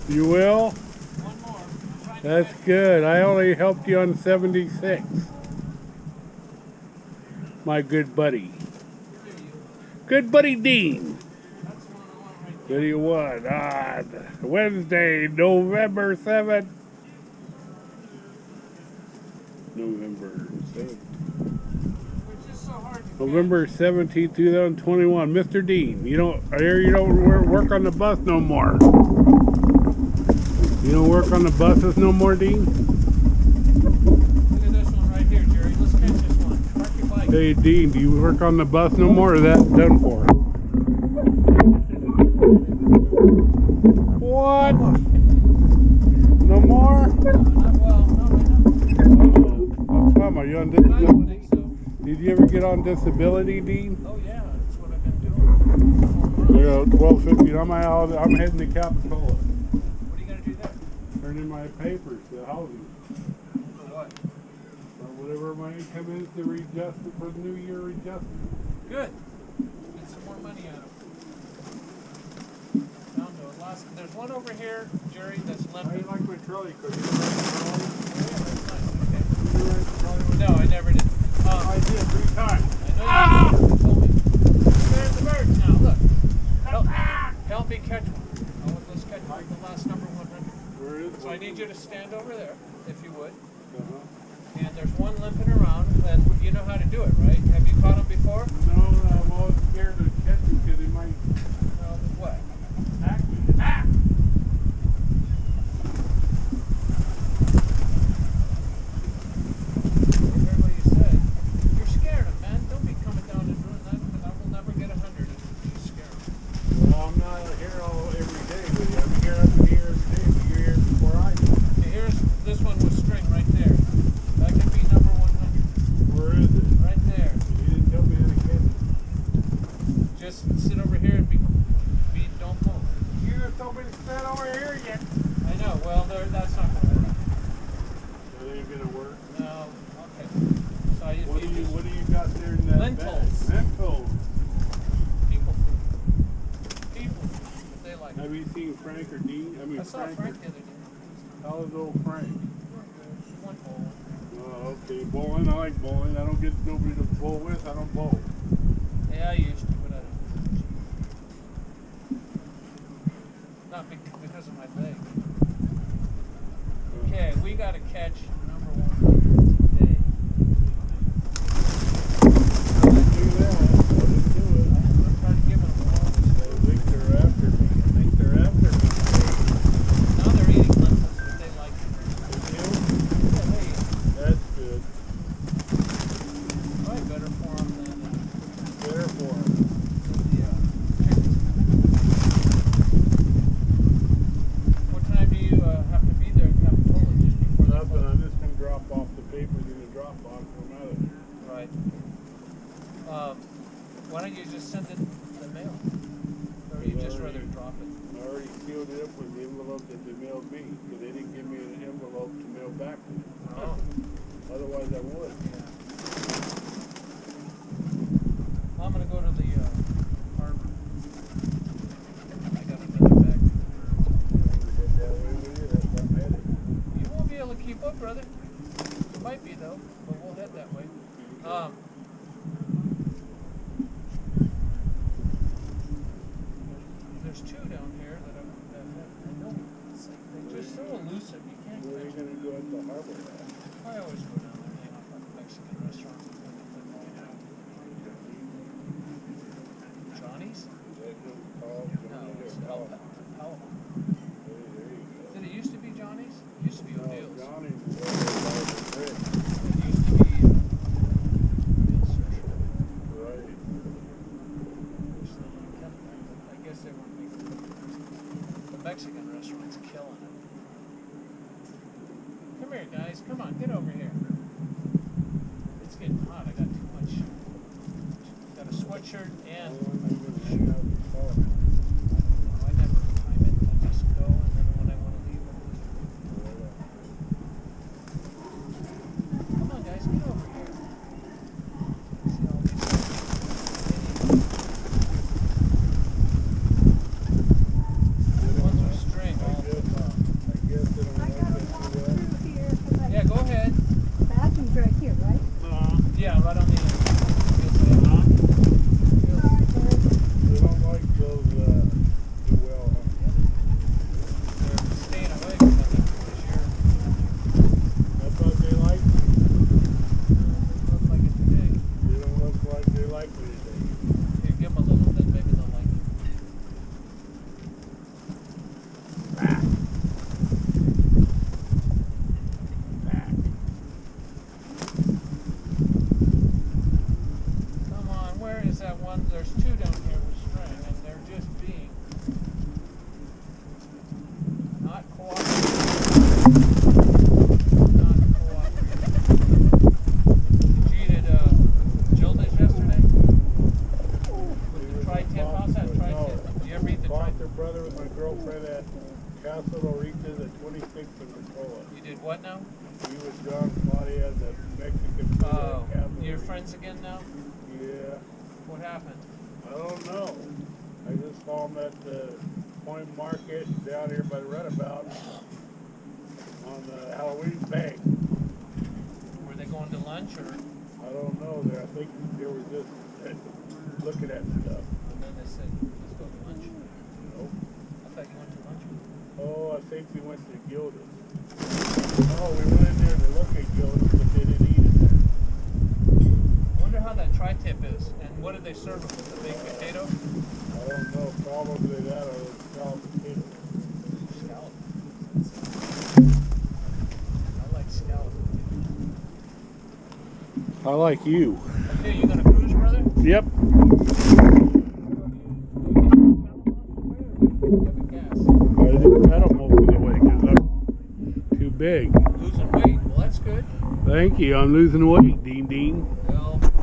You will? One more. That's good. I only helped you on 76. My good buddy. Good buddy Dean. That's the one I want right there. Video 1 on Wednesday, November 7th. November 7th. It's just so hard to November 17th, 2021. Mr. Dean, I hear you don't work on the bus no more. You don't work on the buses no more, Dean? Look at this one right here, Jerry. Let's catch this one. Park your bike. Hey, Dean, do you work on the bus no more, or is that done for? What? No more? Not well, not right now. How come? Are you on I don't disability? think so. Did you ever get on disability, Dean? Oh yeah, that's what I've been doing. Yeah, 12:50. I'm heading to Capitola. What are you gonna do there? Turn in my papers to housing. For what? Or whatever my income is to readjust it for the new year adjustment. Good. Get some more money out of it. Down to a last. There's one over here, Jerry, that's How do limping. you like my trolley? Could you No, I never did. I did 3 times. I know you told me. There's the birds now, look. Help me catch one. Oh, let's catch one. The last number 100. Where is So I need you to stand over there, if you would. Uh-huh. And there's one limping around, and you know how to do it, right? Have you caught him before? No, I'm always scared to catch him because he might No, what? attack me. Ah! Heard what you said. You're scared him, man. Don't be coming down and doing that, because I will never get 100 if you scare him. Well, I'm not here every day with you. I'm here every day, but you're here before I do. Okay, here's this one with string right there. That can be number 100. Where is it? Right there. You didn't tell me how to get it. Just sit over here and don't move. You didn't tell me to stand over here yet. I know. Well, that's not going to work. That ain't gonna work. No. Okay. So you What just do you got there in that Lentils. bag? Lentils. people food. People food. What they like. Have you seen Frank or Dean? I saw Frank the other day. How's old Frank? One bowl. Oh, okay. Bowling. I like bowling. I don't get nobody to bowl with. I don't bowl. Yeah, I used to, but I don't. Not because of my leg. Okay, we got to catch number 100 today. Do that. Let us do it. I'm trying to give them a ball. I think they're after me. Now they're eating lentils, but they like it. You? Yeah, they eat them. That's good. Probably better for them than Better for them. the chickens. What time do you have to be there at Capitola? Just before they Nothing. close? I'm just gonna drop off the papers in the drop box from out of here. Right. Why don't you just send it the mail? Or you just rather drop it? I already sealed it up with the envelope that they mailed me, because they didn't give me an envelope to mail back to them. Oh. Otherwise I would. Yeah. I'm gonna go to the harbor. I got another bag. Head that way with you, that's not headed. You won't be able to keep up, brother. You might be though, but we'll head that way. There's two down here that I know. It's like they're just so elusive. You can't Where are you catch them. gonna go at the harbor at? I always go down there and hang out at the Mexican restaurant. Johnny's? Is that who called No, Johnny it's or El Paul? Palo. Hey, there you go. Did it used to be Johnny's? It used to be No, O'Deill's. Johnny's is over by the bridge. It used to be O'Deill's Surgery. Right. I guess they weren't making it. The Mexican restaurant's killing it. Come here, guys. Come on, get over here. It's getting hot. I got too much. Got a sweatshirt and. How long are you gonna hang out in the car? I never time it. I just go, and then when I want to leave, I leave. Come on, guys, get over here. See all these the ones with string all is that one, there's two down here with string, and they're just being not cooperative. Not cooperative. Did you eat at Gilda's yesterday? With the tri-tip, how's that tri-tip? Do you ever eat the tri-tip? Their brother with my girlfriend at Casa Loritas at 26th and Nicola. You did what now? You with John Claudia, the Mexican food Oh, at Casa you're Loritas. friends again now? Yeah. What happened? I don't know. I just saw him at the Point Market down here by the runabout on the Halloween bank. Were they going to lunch or? I don't know. I think they were just looking at stuff. And then they said, let's go to lunch. Nope. I thought you went to lunch. Oh, I think we went to Gilda's. Oh, we went in there to look at Gilda's, but they didn't eat it there. I wonder how that tri-tip is, and what did they serve them with? The baked potato? I don't know. Probably that or the scalloped potato. Scallop. I like scallop. I like you. Okay, you gonna cruise, brother? Yep. I didn't pedal most of the way because I'm too big. Losing weight. Well, that's good. Thank you. I'm losing weight, Dean. Good.